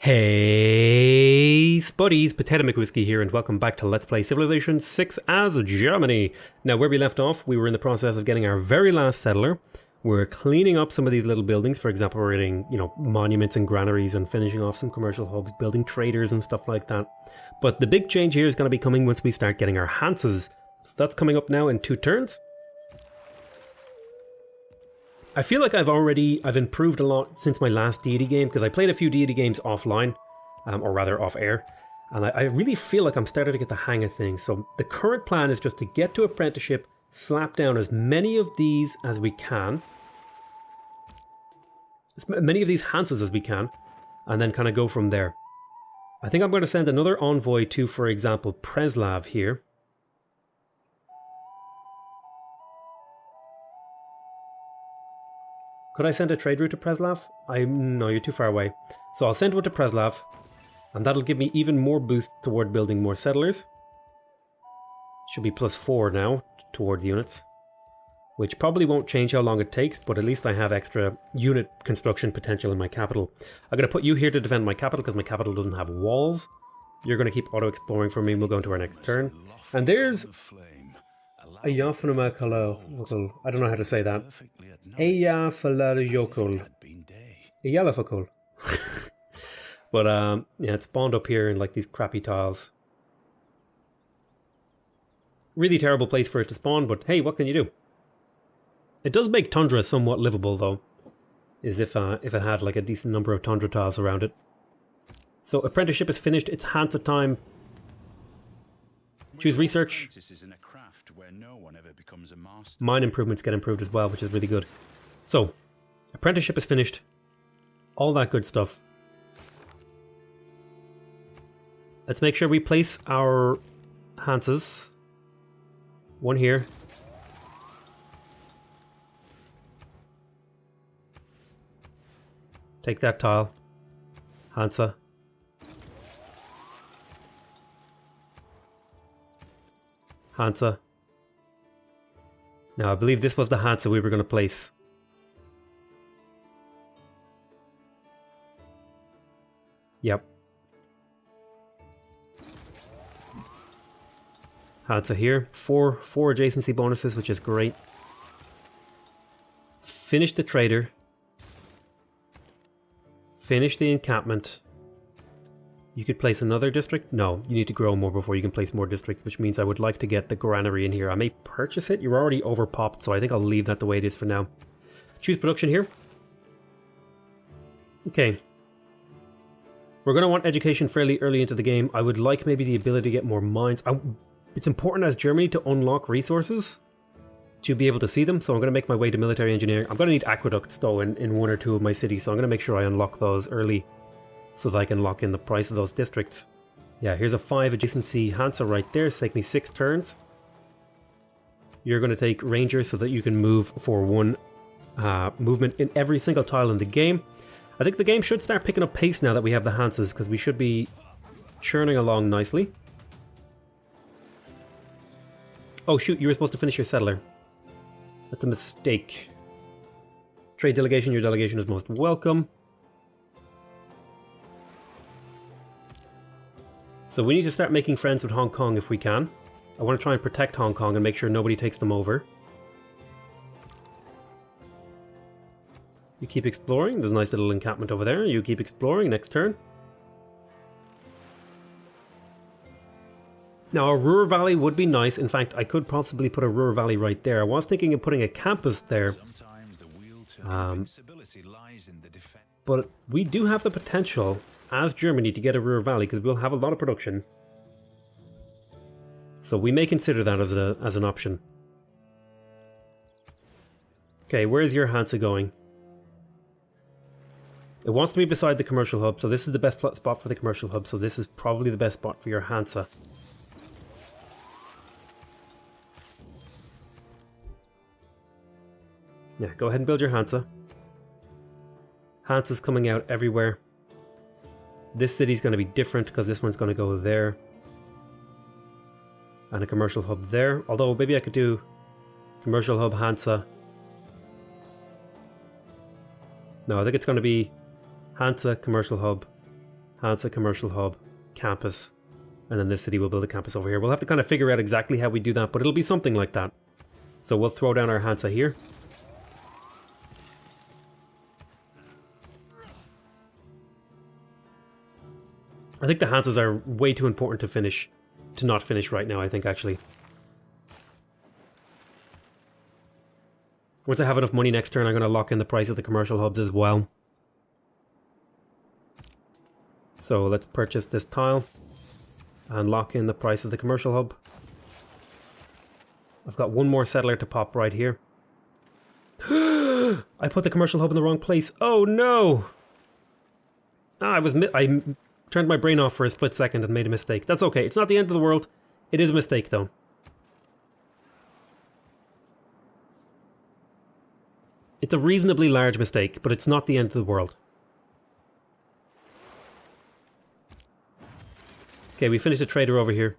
Hey spuddies, PotatoMcWhiskey here, and welcome back to Let's Play Civilization 6 as Germany. Now, where we left off, we were in the process of getting our very last settler. We're cleaning up some of these little buildings. For example, we're getting, monuments and granaries and finishing off some commercial hubs, building traders and stuff like that. But the big change here is going to be coming once we start getting our Hanses. So that's coming up now in 2 turns. I feel like I've improved a lot since my last Deity game, because I played a few Deity games offline, or rather off air, and I really feel like I'm starting to get the hang of things. So the current plan is just to get to apprenticeship, slap down as many of these as we can, as many of these Hanses as we can, and then kind of go from there. I think I'm going to send another envoy to, for example, Preslav here. Could I send a trade route to Preslav? No, you're too far away. So I'll send one to Preslav, and that'll give me even more boost toward building more settlers. Should be +4 now towards units, which probably won't change how long it takes, but at least I have extra unit construction potential in my capital. I'm going to put you here to defend my capital because my capital doesn't have walls. You're going to keep auto-exploring for me, and we'll go into our next turn. And there's I don't know how to say that. But yeah, it spawned up here in like these crappy tiles. Really terrible place for it to spawn, but hey, what can you do? It does make Tundra somewhat livable though, as if it had like a decent number of Tundra tiles around it. So apprenticeship is finished, it's Hansa time. Choose research. Mine improvements get improved as well, which is really good. So, apprenticeship is finished. All that good stuff. Let's make sure we place our Hanses. One here. Take that tile. Hansa. Hansa. Now, I believe this was the Hansa we were going to place. Yep. Hansa here. Four adjacency bonuses, which is great. Finish the trader. Finish the encampment. You could place another district? No, you need to grow more before you can place more districts, which means I would like to get the granary in here. I may purchase it. You're already overpopped, so I think I'll leave that the way it is for now. Choose production here. Okay. We're going to want education fairly early into the game. I would like maybe the ability to get more mines. It's important as Germany to unlock resources to be able to see them, so I'm going to make my way to military engineering. I'm going to need aqueducts, though, in 1 or 2 of my cities, so I'm going to make sure I unlock those early, so that I can lock in the price of those districts. Yeah, here's a 5 adjacency Hansa right there. It's taking me 6 turns. You're going to take Ranger so that you can move for 1 movement in every single tile in the game. I think the game should start picking up pace now that we have the Hanses, because we should be churning along nicely. Oh shoot, you were supposed to finish your settler. That's a mistake. Trade delegation, your delegation is most welcome. So we need to start making friends with Hong Kong if we can. I want to try and protect Hong Kong and make sure nobody takes them over. You keep exploring. There's a nice little encampment over there. You keep exploring. Next turn. Now, a Ruhr Valley would be nice. In fact, I could possibly put a Ruhr Valley right there. I was thinking of putting a campus there. But we do have the potential as Germany to get a Ruhr Valley, because we'll have a lot of production. So we may consider that as an option. Okay, where's your Hansa going? It wants to be beside the commercial hub, so this is the best spot for the commercial hub, so this is probably the best spot for your Hansa. Yeah, go ahead and build your Hansa. Hansa's coming out everywhere. This city's going to be different because this one's going to go there. And a commercial hub there. Although maybe I could do commercial hub Hansa. No, I think it's going to be Hansa, commercial hub, Hansa commercial hub, campus, and then this city will build a campus over here. We'll have to kind of figure out exactly how we do that, but it'll be something like that. So we'll throw down our Hansa here. I think the Hansas are way too important to not finish right now, I think, actually. Once I have enough money next turn, I'm going to lock in the price of the commercial hubs as well. So let's purchase this tile and lock in the price of the commercial hub. I've got one more settler to pop right here. I put the commercial hub in the wrong place. Oh no! I turned my brain off for a split second and made a mistake. That's okay. It's not the end of the world. It is a mistake though. It's a reasonably large mistake, but it's not the end of the world. Okay, we finished a trader over here.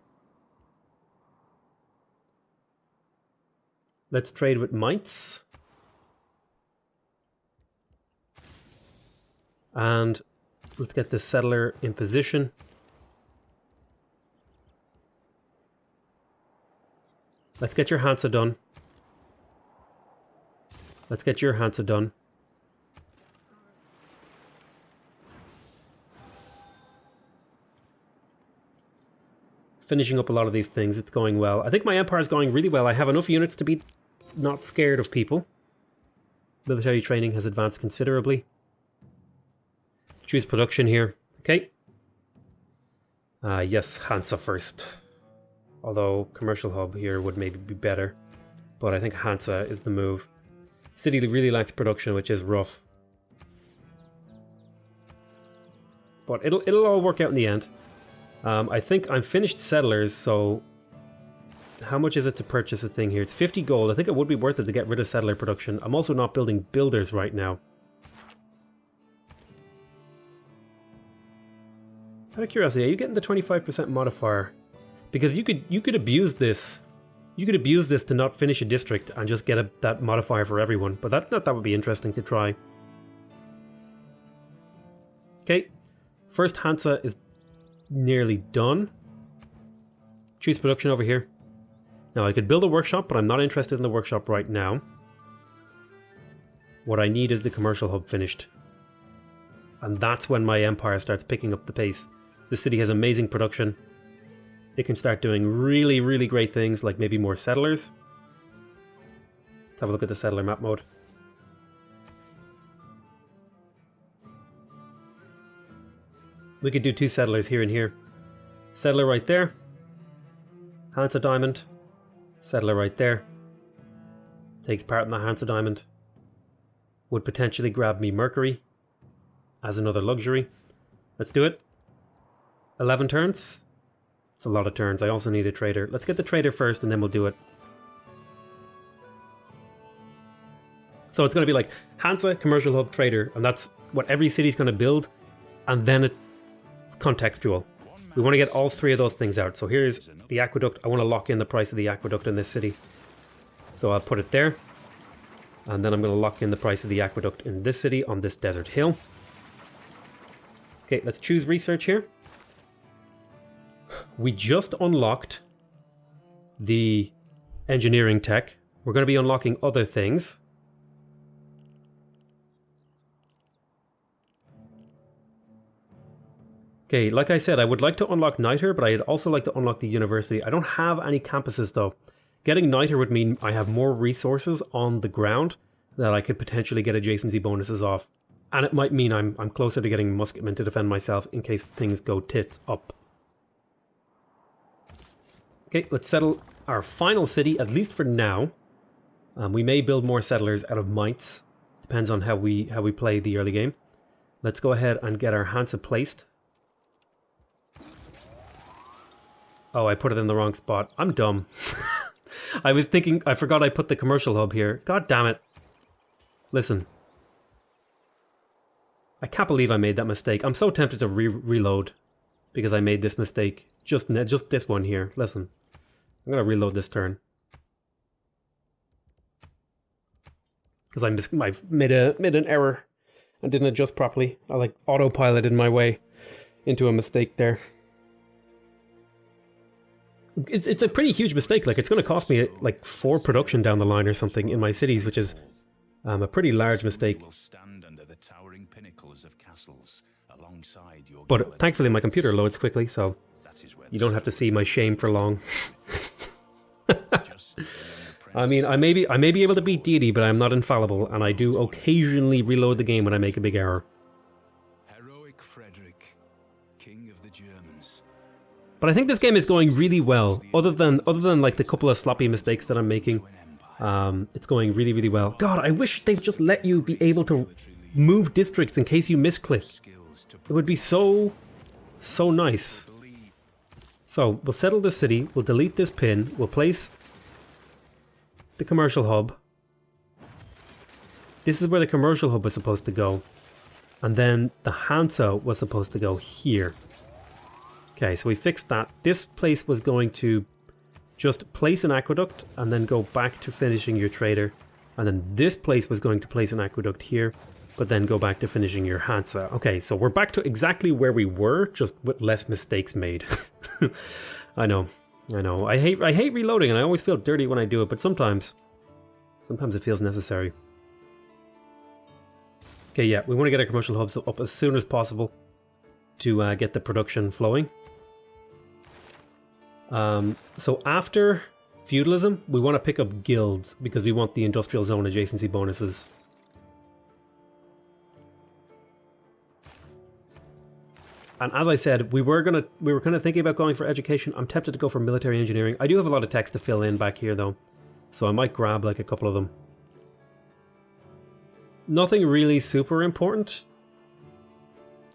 Let's trade with Mainz. And let's get this settler in position. Let's get your Hansa done. Let's get your Hansa done. Finishing up a lot of these things, it's going well. I think my empire is going really well. I have enough units to be not scared of people. Military training has advanced considerably. Choose production here. Okay. Yes, Hansa first. Although commercial hub here would maybe be better. But I think Hansa is the move. City really lacks production, which is rough. But it'll all work out in the end. I think I'm finished settlers, so how much is it to purchase a thing here? It's 50 gold. I think it would be worth it to get rid of settler production. I'm also not building builders right now. Out of curiosity, are you getting the 25% modifier? Because you could abuse this. You could abuse this to not finish a district and just get that modifier for everyone. But that would be interesting to try. Okay. First Hansa is nearly done. Choose production over here. Now I could build a workshop, but I'm not interested in the workshop right now. What I need is the commercial hub finished. And that's when my empire starts picking up the pace. This city has amazing production. It can start doing really, really great things, like maybe more settlers. Let's have a look at the settler map mode. We could do 2 settlers here and here. Settler right there. Hansa diamond. Settler right there. Takes part in the Hansa diamond. Would potentially grab me Mercury as another luxury. Let's do it. 11 turns. It's a lot of turns. I also need a trader. Let's get the trader first and then we'll do it. So it's going to be like Hansa, commercial hub, trader, and that's what every city's going to build, and then it's contextual. We want to get all 3 of those things out. So here's the aqueduct. I want to lock in the price of the aqueduct in this city. So I'll put it there. And then I'm going to lock in the price of the aqueduct in this city on this desert hill. Okay, let's choose research here. We just unlocked the engineering tech. We're going to be unlocking other things. Okay, like I said, I would like to unlock Niter, but I'd also like to unlock the university. I don't have any campuses though. Getting Niter would mean I have more resources on the ground that I could potentially get adjacency bonuses off. And it might mean I'm closer to getting musketmen to defend myself in case things go tits up. Okay, let's settle our final city, at least for now. We may build more settlers out of Mainz. Depends on how we play the early game. Let's go ahead and get our Hansa placed. Oh, I put it in the wrong spot. I'm dumb. I was thinking, I forgot I put the commercial hub here. God damn it. Listen. I can't believe I made that mistake. I'm so tempted to reload because I made this mistake. Just this one here. Listen. I'm going to reload this turn. Because I made an error and didn't adjust properly. I like autopiloted my way. into a mistake there. It's a pretty huge mistake. Like, it's going to cost me like 4 production down the line or something in my cities, which is a pretty large mistake. But thankfully my computer loads quickly, so you don't have to see my shame for long. I mean, I may be able to beat Deity, but I'm not infallible, and I do occasionally reload the game when I make a big error. But I think this game is going really well. Other than like the couple of sloppy mistakes that I'm making, it's going really, really well. God, I wish they'd just let you be able to move districts in case you misclick. It would be so nice. So we'll settle this city. We'll delete this pin. We'll place the commercial hub. This is where the commercial hub was supposed to go, and then the Hansa was supposed to go here. Okay, so we fixed that. This place was going to just place an aqueduct and then go back to finishing your trader. And then this place was going to place an aqueduct here, but then go back to finishing your Hansa. Okay, so we're back to exactly where we were, just with less mistakes made. I know. I hate reloading, and I always feel dirty when I do it, but sometimes it feels necessary. Okay, yeah, we want to get our commercial hubs up as soon as possible to get the production flowing. So after feudalism, we want to pick up guilds because we want the industrial zone adjacency bonuses. And as I said, we were kind of thinking about going for education. I'm tempted to go for military engineering. I do have a lot of text to fill in back here though, so I might grab like a couple of them. Nothing really super important.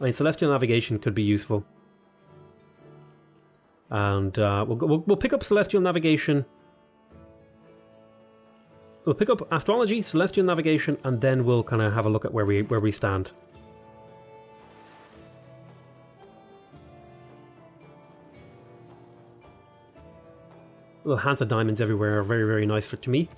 I mean, celestial navigation could be useful. And we'll pick up celestial navigation. We'll pick up astrology, celestial navigation, and then we'll kind of have a look at where we stand. Little Hansa diamonds everywhere are very, very nice to me.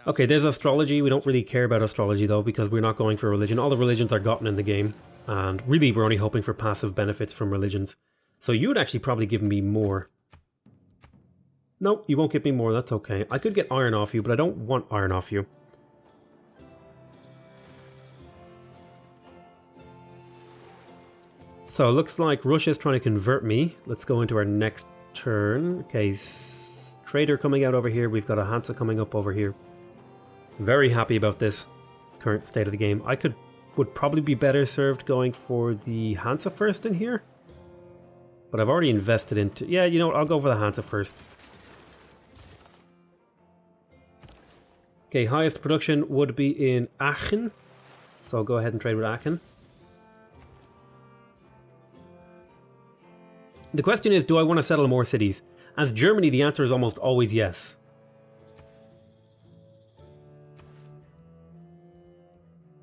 Okay, there's astrology. We don't really care about astrology though, because we're not going for religion. All the religions are gotten in the game, and really we're only hoping for passive benefits from religions. So you would actually probably give me more. No, you won't give me more, that's okay. I could get iron off you, but I don't want iron off you. So it looks like Russia's trying to convert me. Let's go into our next turn. Okay, trader coming out over here. We've got a Hansa coming up over here. Very happy about this current state of the game. Would probably be better served going for the Hansa first in here. But I've already invested into... Yeah, you know what? I'll go for the Hansa first. Okay, highest production would be in Aachen. So I'll go ahead and trade with Aachen. The question is, do I want to settle more cities? As Germany, the answer is almost always yes.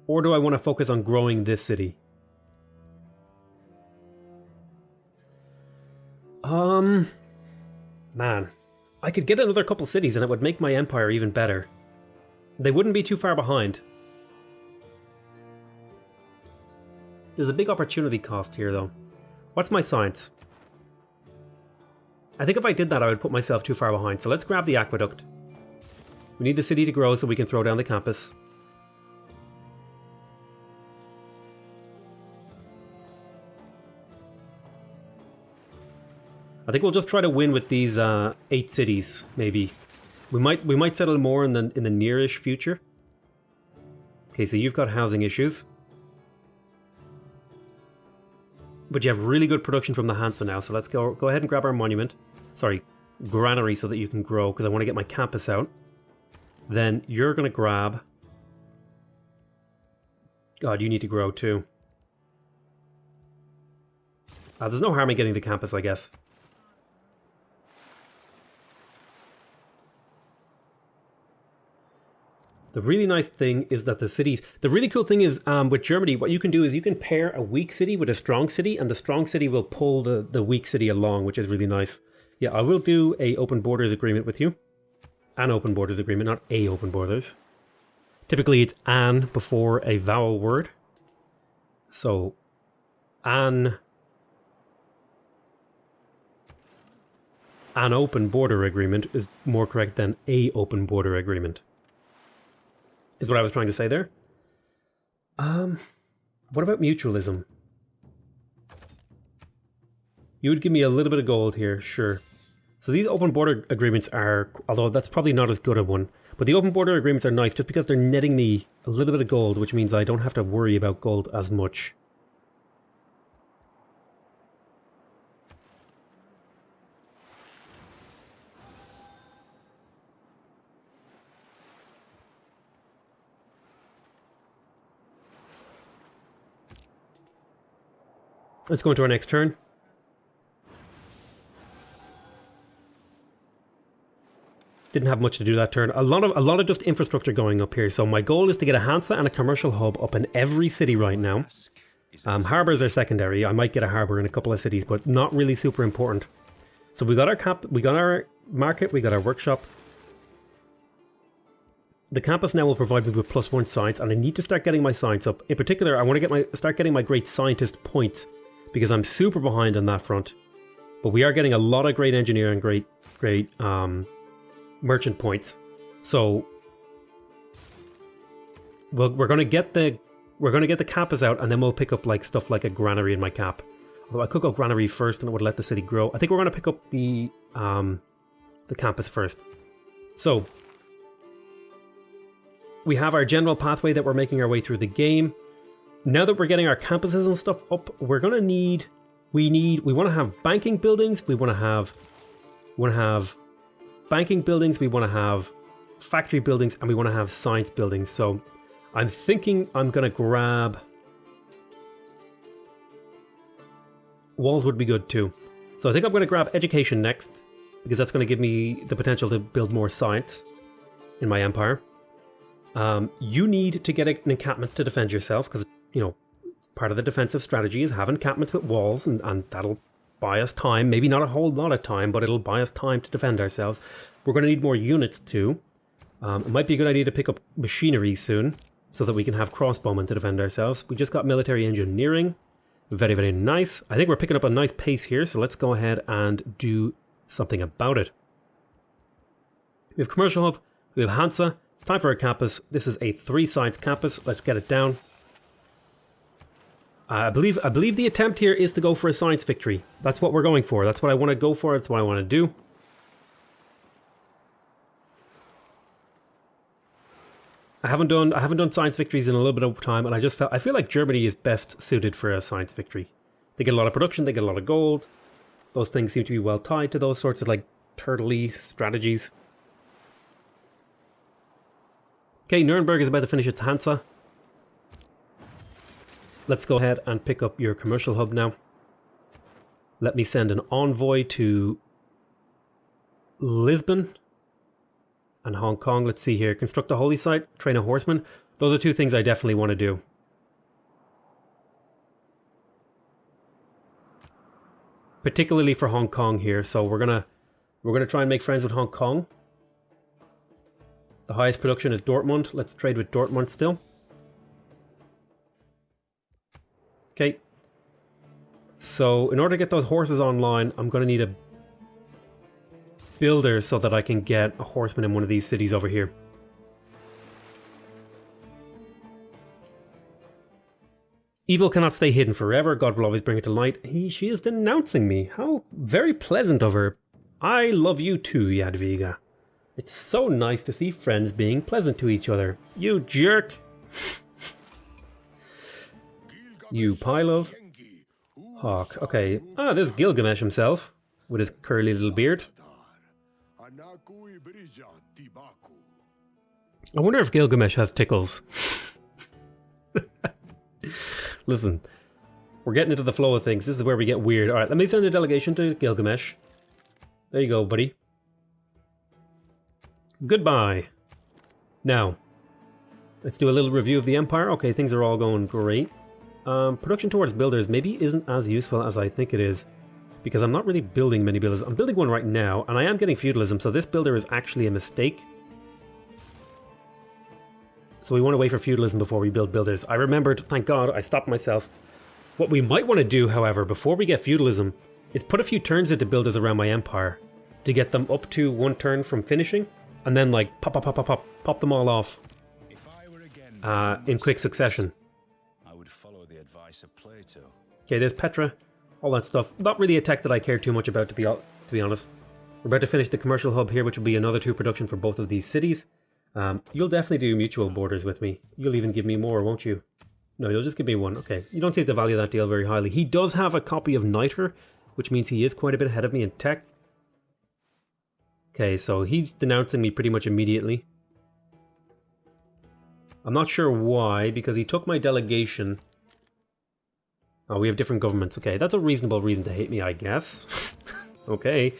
Or do I want to focus on growing this city? Man, I could get another couple cities and it would make my empire even better. They wouldn't be too far behind. There's a big opportunity cost here though. What's my science? I think if I did that I would put myself too far behind, so let's grab the aqueduct. We need the city to grow so we can throw down the campus. I think we'll just try to win with these 8 cities, maybe. We might settle more in the nearish future. Okay, so you've got housing issues. But you have really good production from the Hansa now, so let's go ahead and grab our monument. Sorry, granary so that you can grow, because I want to get my campus out. Then you're going to grab... God, you need to grow too. There's no harm in getting the campus, I guess. The really nice thing is that the cities... The really cool thing is, with Germany, what you can do is you can pair a weak city with a strong city, and the strong city will pull the weak city along, which is really nice. Yeah, I will do a open borders agreement with you. An open borders agreement, not a open borders. Typically it's an before a vowel word. So, an an open border agreement is more correct than a open border agreement. Is what I was trying to say there. What about mutualism? You would give me a little bit of gold here, sure. So these open border agreements are, although that's probably not as good a one, but the open border agreements are nice just because they're netting me a little bit of gold, which means I don't have to worry about gold as much. Let's go into our next turn. Didn't have much to do that turn. A lot of just infrastructure going up here. So my goal is to get a Hansa and a commercial hub up in every city right now. Harbors are secondary. I might get a harbor in a couple of cities, but not really super important. So we got our we got our market, we got our workshop. The campus now will provide me with +1 science, and I need to start getting my science up. In particular, I want to start getting my great scientist points, because I'm super behind on that front. But we are getting a lot of great engineer and great merchant points. So we're gonna get the campus out, and then we'll pick up like stuff like a granary in my cap. Although I could go granary first, and it would let the city grow. I think we're gonna pick up the campus first. So we have our general pathway that we're making our way through the game. Now that we're getting our campuses and stuff up, we're gonna need. We want to have banking buildings. We want to have banking buildings. We want to have factory buildings, and we want to have science buildings. So I'm thinking I'm gonna grab walls would be good too. So I think I'm gonna grab education next, because that's gonna give me the potential to build more science in my empire. You need to get an encampment to defend yourself, because, you know, part of the defensive strategy is have encampments with walls, and that'll buy us time. Maybe not a whole lot of time, but it'll buy us time to defend ourselves. We're going to need more units too. It might be a good idea to pick up machinery soon, so that we can have crossbowmen to defend ourselves. We just got military engineering. Very, very nice. I think we're picking up a nice pace here, so let's go ahead and do something about it. We have commercial hub. We have Hansa. It's time for a campus. This is a 3-science campus. Let's get it down. I believe the attempt here is to go for a science victory. That's what we're going for. That's what I want to go for. That's what I want to do. I haven't done science victories in a little bit of time, and I feel like Germany is best suited for a science victory. They get a lot of production, they get a lot of gold. Those things seem to be well tied to those sorts of like turtle-y strategies. Okay, Nuremberg is about to finish its Hansa. Let's go ahead and pick up your commercial hub now. Let me send an envoy to Lisbon and Hong Kong. Let's see here. Construct a holy site, train a horseman. Those are two things I definitely want to do. Particularly for Hong Kong here. So we're gonna try and make friends with Hong Kong. The highest production is Dortmund. Let's trade with Dortmund still. Okay. So in order to get those horses online, I'm going to need a builder so that I can get a horseman in one of these cities over here. Evil cannot stay hidden forever. God will always bring it to light. She is denouncing me. How very pleasant of her. I love you too, Jadwiga. It's so nice to see friends being pleasant to each other. You jerk. You pile of hawk. Okay. Ah, there's Gilgamesh himself with his curly little beard. I wonder if Gilgamesh has tickles. Listen, we're getting into the flow of things. This is where we get weird. Alright, let me send a delegation to Gilgamesh. There you go, buddy. Goodbye. Now, let's do a little review of the Empire. Okay, things are all going great. Production towards builders maybe isn't as useful as I think it is, because I'm not really building many builders. I'm building one right now, and I am getting feudalism, so this builder is actually a mistake. So we want to wait for feudalism before we build builders. I remembered, thank God, I stopped myself. What we might want to do, however, before we get feudalism, is put a few turns into builders around my empire to get them up to 1 turn from finishing, and then like pop them all off in quick succession. I would follow the advice of Plato. Okay, there's Petra, all that stuff. Not really a tech that I care too much about, to be honest. We're about to finish the commercial hub here, which will be another 2 production for both of these cities. You'll definitely do mutual borders with me. You'll even give me more, won't you? No, you'll just give me 1. Okay, you don't seem to value that deal very highly. He does have a copy of Niter, which means he is quite a bit ahead of me in tech. Okay, so he's denouncing me pretty much immediately. I'm not sure why, because he took my delegation. Oh, we have different governments. Okay, that's a reasonable reason to hate me, I guess. Okay.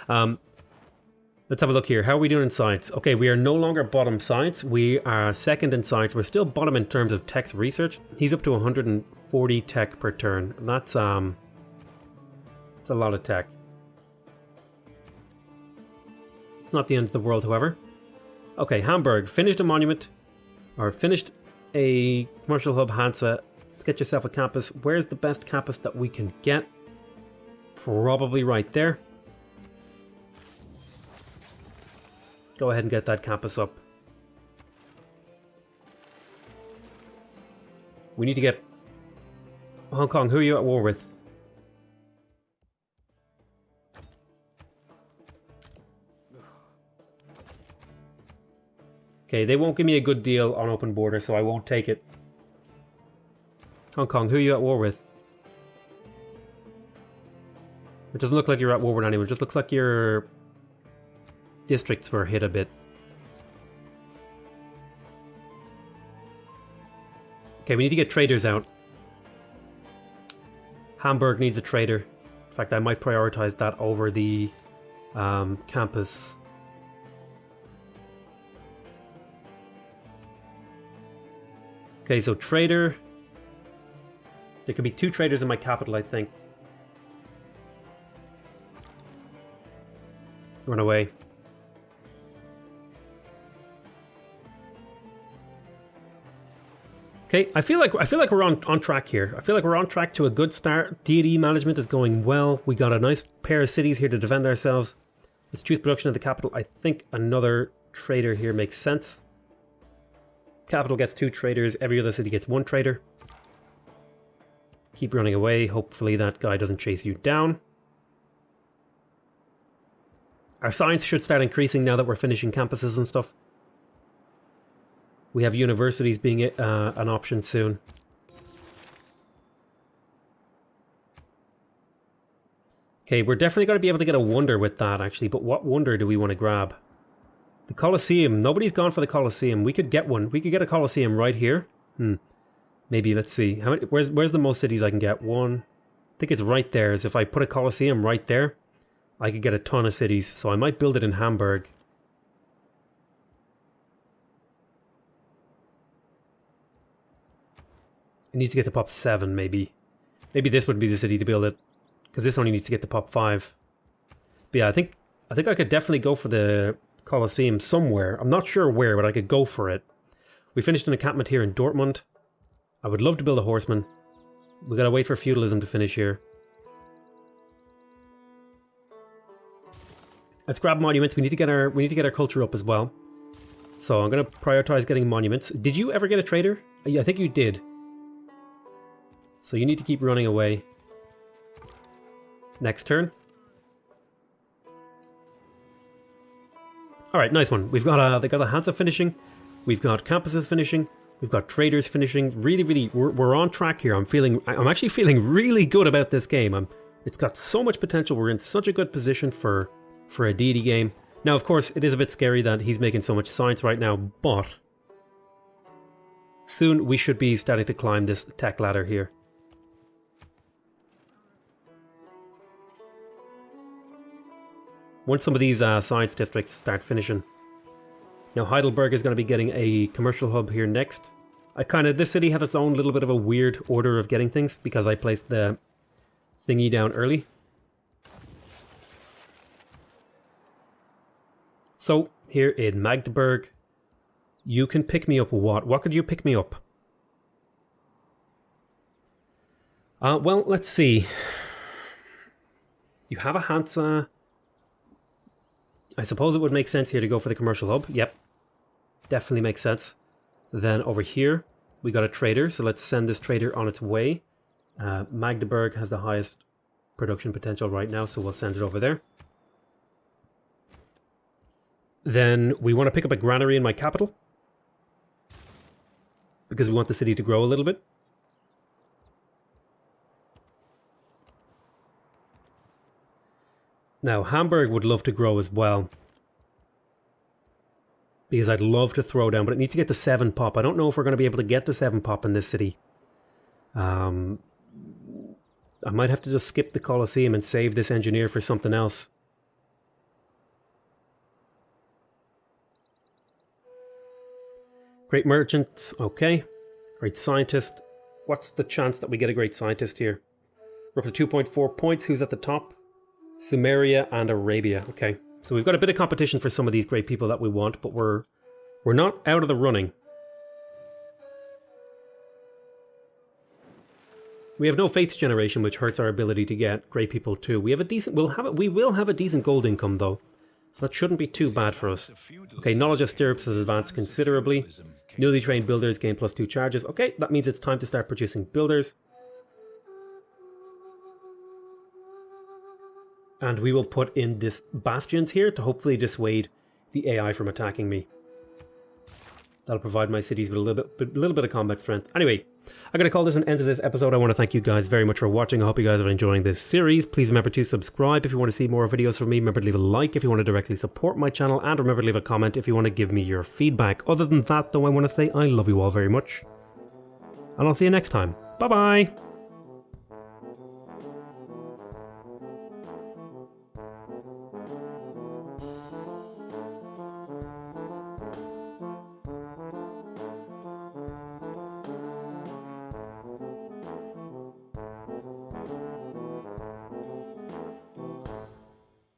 Let's have a look here. How are we doing in science? Okay, we are no longer bottom science. We are second in science. We're still bottom in terms of tech's research. He's up to 140 tech per turn. That's a lot of tech. It's not the end of the world, however. Okay, Hamburg. Finished a monument. Or finished a commercial hub, Hansa. Let's get yourself a campus. Where's the best campus that we can get? Probably right there. Go ahead and get that campus up. We need to get Hong Kong. Who are you at war with? Okay, they won't give me a good deal on open border, so I won't take it. Hong Kong, who are you at war with? It doesn't look like you're at war with anyone. It just looks like your districts were hit a bit. Okay, we need to get traders out. Hamburg needs a trader. In fact, I might prioritize that over the campus. Okay, so trader. There could be 2 traders in my capital, I think. Run away. Okay, I feel like we're on track here. I feel like we're on track to a good start. Deity management is going well. We got a nice pair of cities here to defend ourselves. Let's choose production of the capital. I think another trader here makes sense. Capital gets 2 traders. Every other city gets 1 trader. Keep running away. Hopefully that guy doesn't chase you down. Our science should start increasing now that we're finishing campuses and stuff. We have universities being an option soon. Okay, we're definitely going to be able to get a wonder with that, actually. But what wonder do we want to grab? The Colosseum. Nobody's gone for the Colosseum. We could get one. We could get a Colosseum right here. Maybe, let's see. How many? Where's the most cities I can get? 1. I think it's right there. As if I put a Colosseum right there, I could get a ton of cities. So I might build it in Hamburg. It needs to get to pop 7, maybe. Maybe this would be the city to build it, because this only needs to get to pop 5. But yeah, I think I could definitely go for the Colosseum somewhere. I'm not sure where, but I could go for it. We finished an encampment here in Dortmund. I would love to build a horseman. We gotta wait for feudalism to finish here. Let's grab monuments. We need to get our culture up as well. So I'm gonna prioritize getting monuments. Did you ever get a trader? I think you did. So you need to keep running away. Next turn. Alright, nice one. We've got they got the Hansa finishing. We've got campuses finishing. We've got traders finishing. Really, we're on track here. I'm actually feeling really good about this game. It's got so much potential. We're in such a good position for a Deity game. Now, of course, it is a bit scary that he's making so much science right now, but soon we should be starting to climb this tech ladder here. Once some of these science districts start finishing. Now Heidelberg is going to be getting a commercial hub here next. This city had its own little bit of a weird order of getting things because I placed the thingy down early. So here in Magdeburg, you can pick me up what? What could you pick me up? Well, let's see. You have a Hansa. I suppose it would make sense here to go for the commercial hub. Yep. Definitely makes sense. Then over here, we got a trader. So let's send this trader on its way. Magdeburg has the highest production potential right now, so we'll send it over there. Then we want to pick up a granary in my capital, because we want the city to grow a little bit. Now, Hamburg would love to grow as well, because I'd love to throw down, but it needs to get to 7 pop. I don't know if we're going to be able to get to 7 pop in this city. I might have to just skip the Colosseum and save this engineer for something else. Great merchant, okay. Great scientist. What's the chance that we get a great scientist here? We're up to 2.4 points. Who's at the top? Sumeria and Arabia. Okay, so we've got a bit of competition for some of these great people that we want, but we're not out of the running. We have no faith generation, which hurts our ability to get great people too. We have a decent. We will have a decent gold income though, so that shouldn't be too bad for us. Okay, knowledge of stirrups has advanced considerably. Newly trained builders gain +2 charges. Okay, that means it's time to start producing builders. And we will put in this bastions here to hopefully dissuade the AI from attacking me. That'll provide my cities with a little bit of combat strength. Anyway, I'm going to call this an end to this episode. I want to thank you guys very much for watching. I hope you guys are enjoying this series. Please remember to subscribe if you want to see more videos from me. Remember to leave a like if you want to directly support my channel. And remember to leave a comment if you want to give me your feedback. Other than that, though, I want to say I love you all very much. And I'll see you next time. Bye-bye!